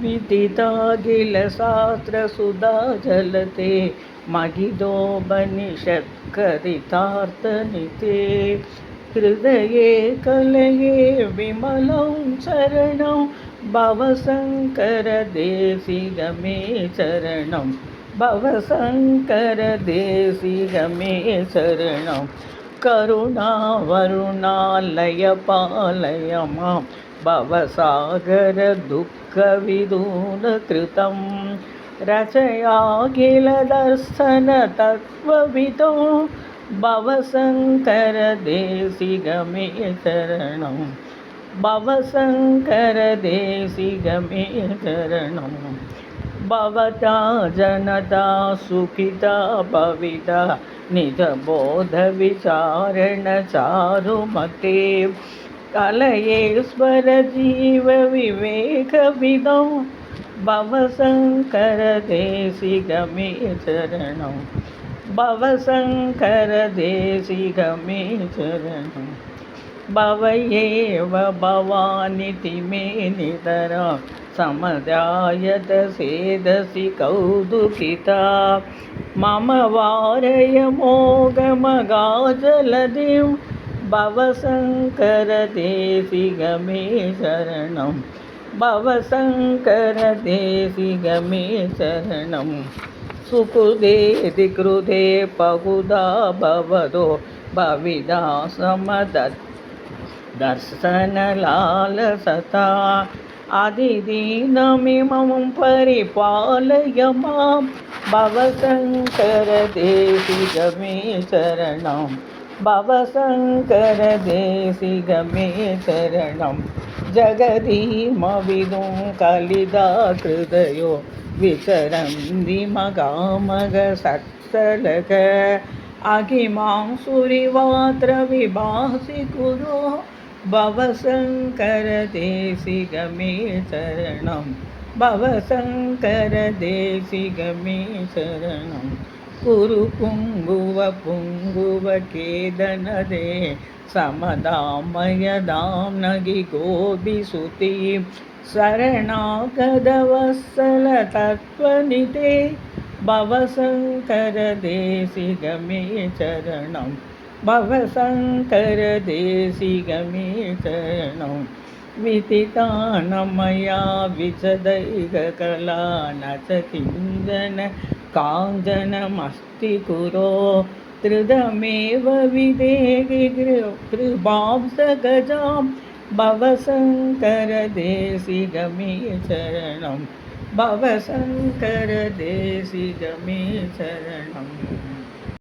विदिताखिलशास्त्रसुधा जलते महितोपनिषत्करितार्थनिते हृदये कलये विमलं शरणं भवशङ्करदेशिगमे शरणं भवशङ्करदेशिगमे शरणं करुणावरुणालय पालय मां भवसागरदुःखविदूनकृतं रचयाखिलदर्शनतत्त्वविदो भवशङ्करदेशिगमे शरणं भवशङ्करदेशिगमे शरणं भवता जनता सुखिता भविता निजबोधविचारणचारुमते कलयेश्वर जीवविवेकविदो भवशङ्करदेशिगमे शरणं भवशङ्करदेशिगमे शरणं भवयेव भवानिति मे नितरा समध्यायत सेदसि कौतुकिता मम वारय मोगमगाजलधिं भवशङ्करदेशिगमे शरणं भवशङ्करदेशिगमे शरणं सुकृते कृते बहुधा भवदो भविदा समदर्शनलालसता आदिदीनमिमं परिपालय मां भवशङ्करदेशिगमे शरणं भवशङ्करदेशिगमे शरणं जगदीमविदुं कलिदाहृदयो विचरन्ति मगामगसत्सलग अगिमां सुरिवात्र विभासि कुरु भवशङ्करदेशिगमे शरणं भवशङ्करदेशिगमे शरणं कुरु पुङ्गुवकेदनदे समदामयदां गोपिसुतीं शरणागतवत्सलतत्त्वनिते भवशङ्करदेशिगमे शरणं भवशङ्करदेशिगमे शरणं विदितानमया विशदैककला न च किञ्चन काञ्चनमस्ति कुरो त्रिदमेव विदेहि कृपां सगजां भवशङ्करदेशिगमे शरणं भवशङ्करदेशिगमे शरणम्।